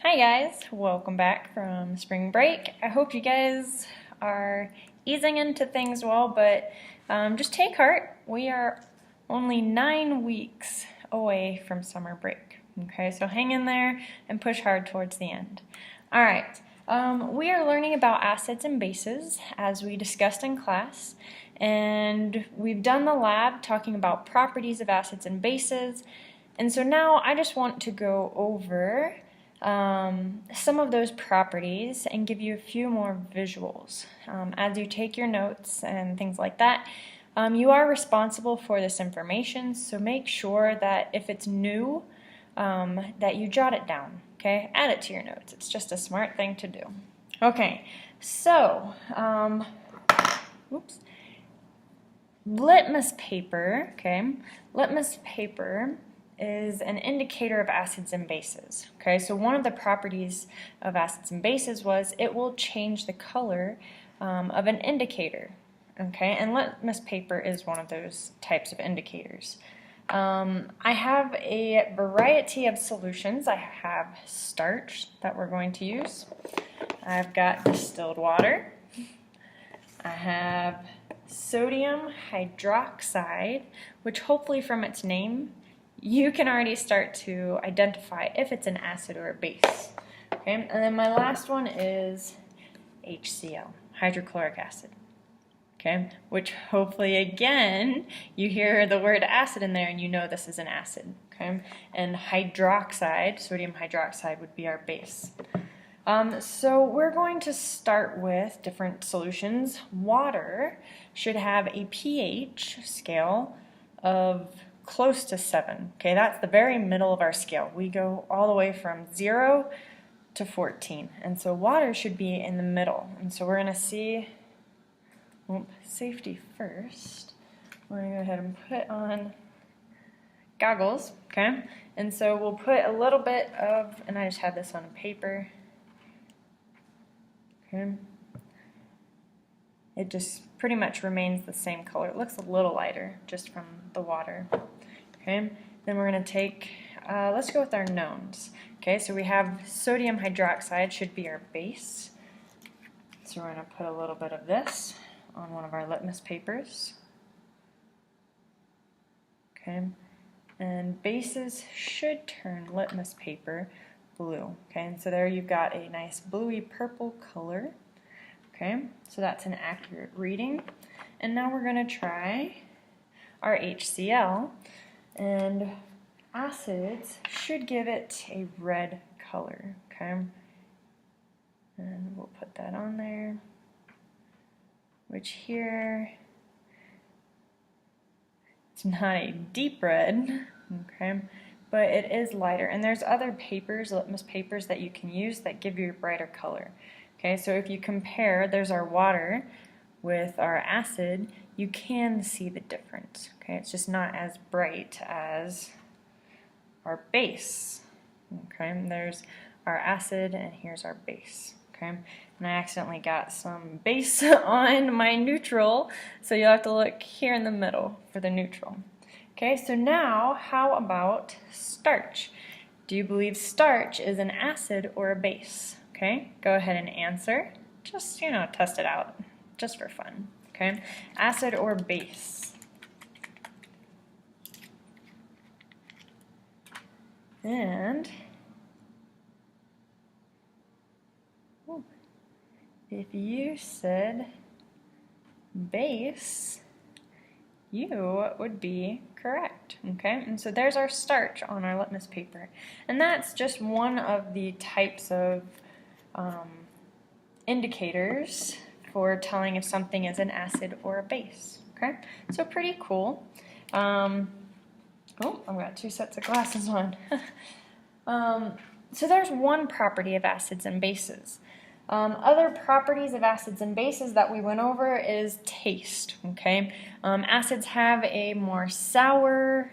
Hi guys, welcome back from spring break. I hope you guys are easing into things well, but just take heart. We are only 9 weeks away from summer break. Okay, so hang in there and push hard towards the end. All right, we are learning about acids and bases as we discussed in class, and we've done the lab talking about properties of acids and bases. And so now I just want to go over some of those properties and give you a few more visuals. As you take your notes and things like that, you are responsible for this information, so make sure that if it's new, that you jot it down, okay? Add it to your notes. It's just a smart thing to do. Okay, so, litmus paper, okay? Litmus paper is an indicator of acids and bases. Okay, so one of the properties of acids and bases was it will change the color of an indicator. Okay, and litmus paper is one of those types of indicators. I have a variety of solutions. I have starch that we're going to use. I've got distilled water. I have sodium hydroxide, which hopefully from its name you can already start to identify if it's an acid or a base. Okay, and then my last one is HCl, hydrochloric acid. Okay, which hopefully again you hear the word acid in there and you know this is an acid. Okay, and hydroxide, sodium hydroxide, would be our base. So we're going to start with different solutions. Water should have a pH scale of close to 7. Okay, that's the very middle of our scale. We go all the way from 0 to 14. And so water should be in the middle. And so we're going to see safety first. We're going to go ahead and put on goggles. Okay, and so we'll put a little bit of, and I just have this on paper. Okay, it just pretty much remains the same color. It looks a little lighter just from the water. Okay, then we're going to take, let's go with our knowns. Okay, so we have sodium hydroxide should be our base. So we're going to put a little bit of this on one of our litmus papers. Okay, and bases should turn litmus paper blue. Okay, and so there you've got a nice bluey purple color. Okay, so that's an accurate reading. And now we're going to try our HCl. And acids should give it a red color, okay? And we'll put that on there, which here, it's not a deep red, okay? But it is lighter. And there's other papers, litmus papers, that you can use that give you a brighter color. Okay, so if you compare, there's our water with our acid, you can see the difference. Okay, it's just not as bright as our base. Okay, and there's our acid and here's our base. Okay, and I accidentally got some base on my neutral, so you'll have to look here in the middle for the neutral. Okay, so now how about starch? Do you believe starch is an acid or a base? Okay, go ahead and answer. Just, test it out, just for fun. Okay, acid or base? And if you said base, you would be correct. Okay, and so there's our starch on our litmus paper. And that's just one of the types of indicators for telling if something is an acid or a base. Okay, so pretty cool. Oh, I've got 2 sets of glasses on. So there's one property of acids and bases. Other properties of acids and bases that we went over is taste. Okay, acids have a more sour,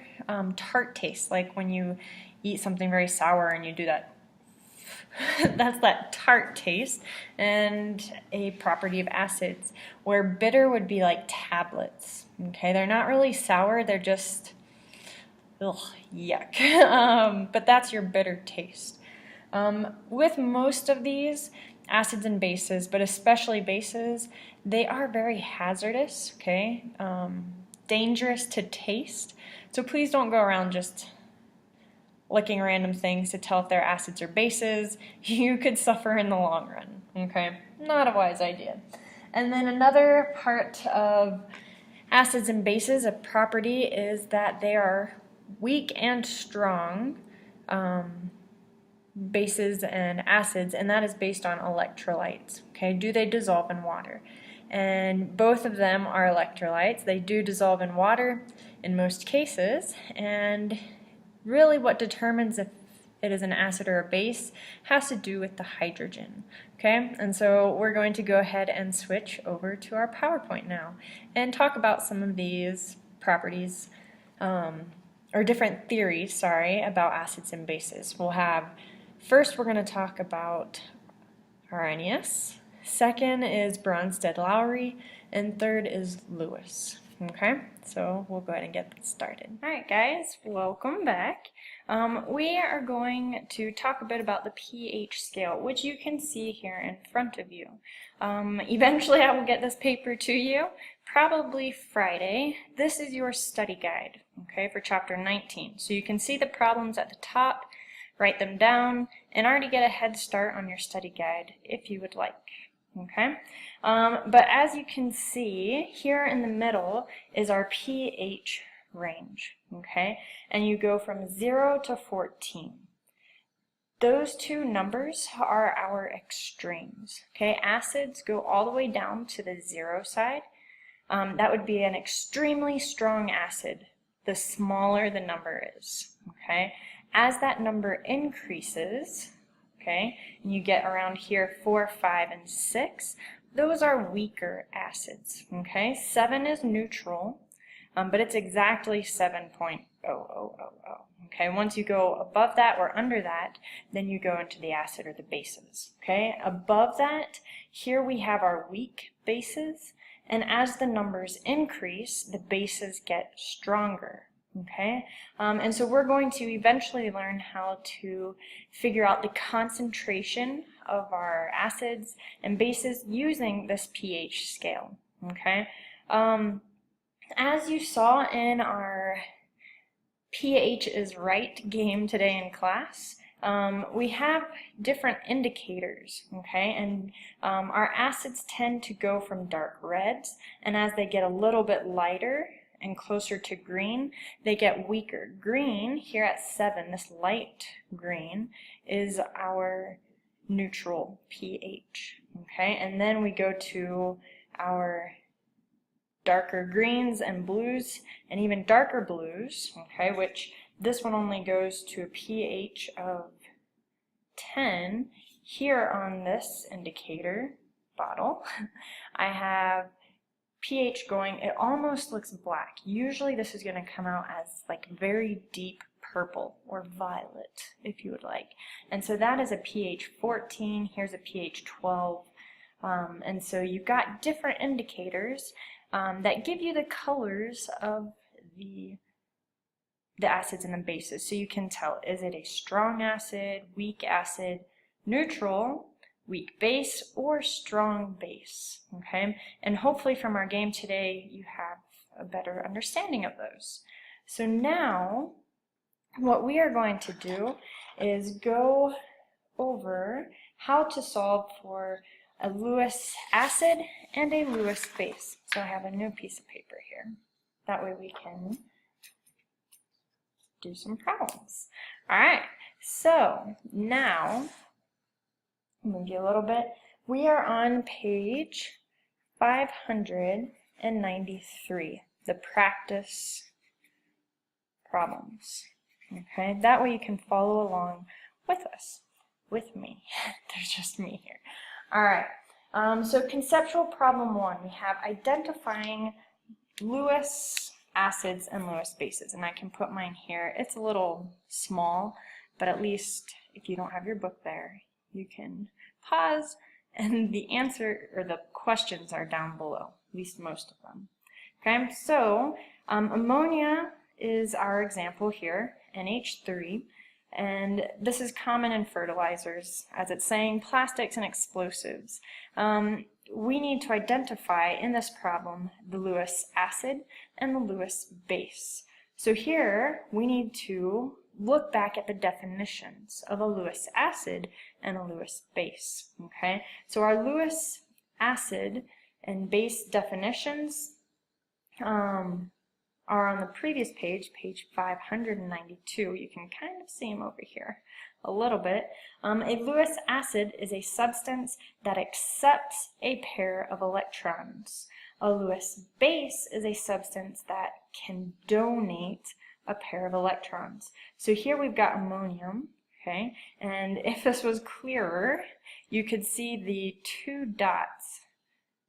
tart taste, like when you eat something very sour and you do that. That's that tart taste. And a property of acids, where bitter would be like tablets. Okay, they're not really sour, they're just, ugh, yuck. But that's your bitter taste. With most of these acids and bases, but especially bases, they are very hazardous, okay? Dangerous to taste. So please don't go around just licking random things to tell if they're acids or bases. You could suffer in the long run, okay? Not a wise idea. And then another part of acids and bases, a property, is that they are weak and strong bases and acids, and that is based on electrolytes. Okay, do they dissolve in water? And both of them are electrolytes. They do dissolve in water in most cases, and really what determines if it is an acid or a base has to do with the hydrogen. Okay, and so we're going to go ahead and switch over to our PowerPoint now and talk about some of these properties, or different theories, sorry, about acids and bases. First, we're going to talk about Arrhenius. Second is Bronsted-Lowry, and third is Lewis. Okay, so we'll go ahead and get started. All right, guys, welcome back. We are going to talk a bit about the pH scale, which you can see here in front of you. Eventually, I will get this paper to you, probably Friday. This is your study guide, okay, for chapter 19. So you can see the problems at the top, write them down, and already get a head start on your study guide if you would like. Okay, but as you can see, here in the middle is our pH range, okay, and you go from 0 to 14. Those two numbers are our extremes, okay. Acids go all the way down to the 0 side. That would be an extremely strong acid, the smaller the number is, okay. As that number increases, okay, and you get around here 4, 5, and 6, those are weaker acids, okay. 7 is neutral, but it's exactly 7.0000, okay. Once you go above that or under that, then you go into the acid or the bases, okay. Above that, here we have our weak bases, and as the numbers increase, the bases get stronger. Okay, and so we're going to eventually learn how to figure out the concentration of our acids and bases using this pH scale. Okay, as you saw in our pH is right game today in class, we have different indicators, okay, and our acids tend to go from dark reds, and as they get a little bit lighter and closer to green, they get weaker. Green, here at 7, this light green, is our neutral pH, okay? And then we go to our darker greens and blues, and even darker blues, okay, which this one only goes to a pH of 10. Here on this indicator bottle, I have pH going, it almost looks black. Usually this is going to come out as like very deep purple or violet, if you would like. And so that is a pH 14, here's a pH 12. And so you've got different indicators that give you the colors of the acids and the bases. So you can tell, is it a strong acid, weak acid, neutral, weak base, or strong base, okay? And hopefully from our game today, you have a better understanding of those. So now, what we are going to do is go over how to solve for a Lewis acid and a Lewis base. So I have a new piece of paper here. That way we can do some problems. All right, so now, move you a little bit. We are on page 593, the practice problems. Okay, that way you can follow along with us, with me. There's just me here. All right, so conceptual problem 1, we have identifying Lewis acids and Lewis bases, and I can put mine here. It's a little small, but at least if you don't have your book there, you can pause, and the answer or the questions are down below, at least most of them. Okay, so ammonia is our example here, NH3. And this is common in fertilizers, as it's saying plastics and explosives. We need to identify in this problem the Lewis acid and the Lewis base. So here we need to look back at the definitions of a Lewis acid and a Lewis base. Okay, so our Lewis acid and base definitions are on the previous page, page 592. You can kind of see them over here a little bit. A Lewis acid is a substance that accepts a pair of electrons. A Lewis base is a substance that can donate a pair of electrons. So here we've got ammonium, okay, and if this was clearer, you could see the two dots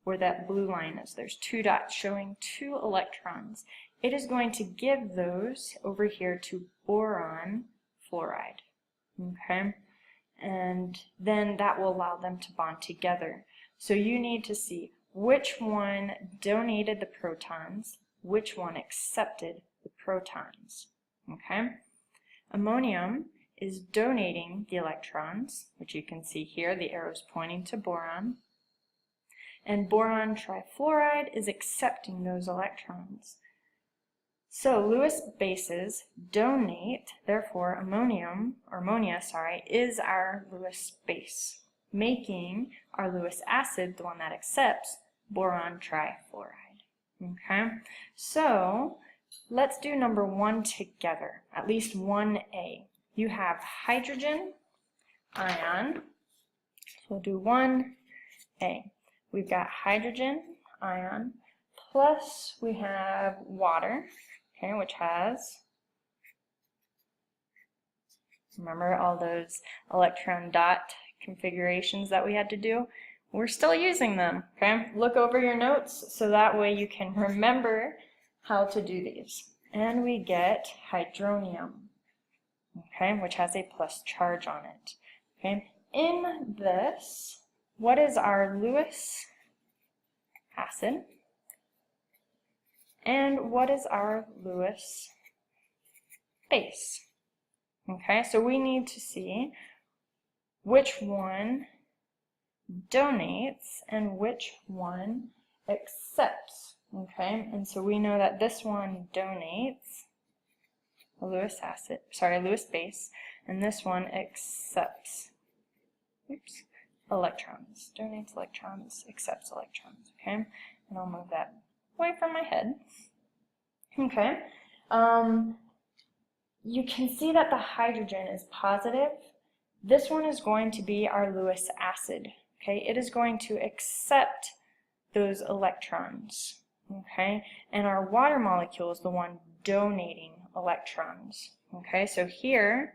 where that blue line is. There's two dots showing two electrons. It is going to give those over here to boron fluoride, okay, and then that will allow them to bond together. So you need to see which one donated the protons, which one accepted the protons, okay? Ammonium is donating the electrons, which you can see here, the arrow's pointing to boron, and boron trifluoride is accepting those electrons. So Lewis bases donate, therefore ammonia is our Lewis base, making our Lewis acid the one that accepts boron trifluoride. Okay, so let's do number 1 together, at least 1A. You have hydrogen ion, so we'll do 1A. We've got hydrogen ion, plus we have water, okay, which has, remember all those electron dot configurations that we had to do? We're still using them, okay? Look over your notes so that way you can remember how to do these. And we get hydronium, okay, which has a plus charge on it, okay? In this, what is our Lewis acid? And what is our Lewis base? Okay, so we need to see which one donates and which one accepts. Okay, and so we know that this one donates a Lewis base, and this one accepts electrons. Donates electrons, accepts electrons. Okay, and I'll move that away from my head. Okay, you can see that the hydrogen is positive. This one is going to be our Lewis acid. Okay, it is going to accept those electrons. Okay, and our water molecule is the one donating electrons. Okay, so here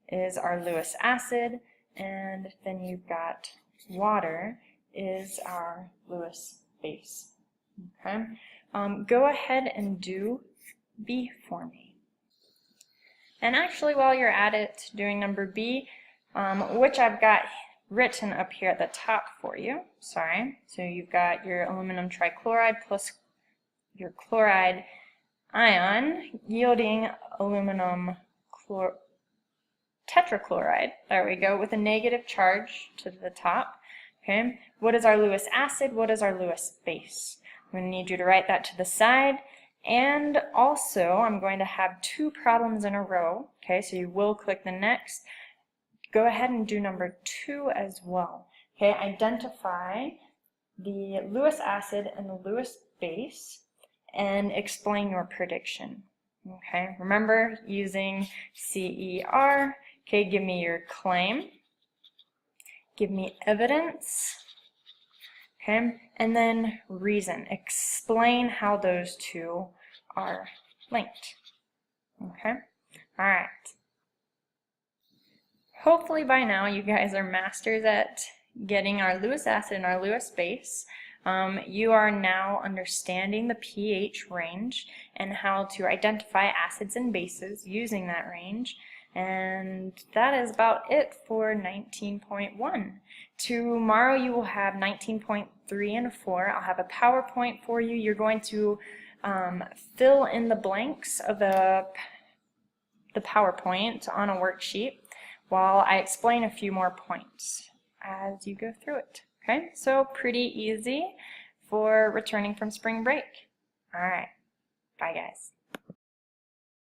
is our Lewis acid, and then you've got water is our Lewis base. Okay, go ahead and do B for me. And actually, while you're at it, doing number B, which I've got written up here at the top for you. Sorry. So you've got your aluminum trichloride plus your chloride ion yielding aluminum tetrachloride. There we go, with a negative charge to the top. Okay. What is our Lewis acid? What is our Lewis base? I'm going to need you to write that to the side. And also, I'm going to have 2 problems in a row. Okay, so you will click the next. Go ahead and do number 2 as well. Okay, identify the Lewis acid and the Lewis base and explain your prediction. Okay, remember using CER. Okay, give me your claim. Give me evidence. Okay, and then reason. Explain how those two are linked. Okay, all right. Hopefully by now you guys are masters at getting our Lewis acid and our Lewis base. You are now understanding the pH range and how to identify acids and bases using that range. And that is about it for 19.1. Tomorrow you will have 19.3 and 4. I'll have a PowerPoint for you. You're going to fill in the blanks of the the PowerPoint on a worksheet while I explain a few more points as you go through it. Okay, so pretty easy for returning from spring break. All right, bye guys.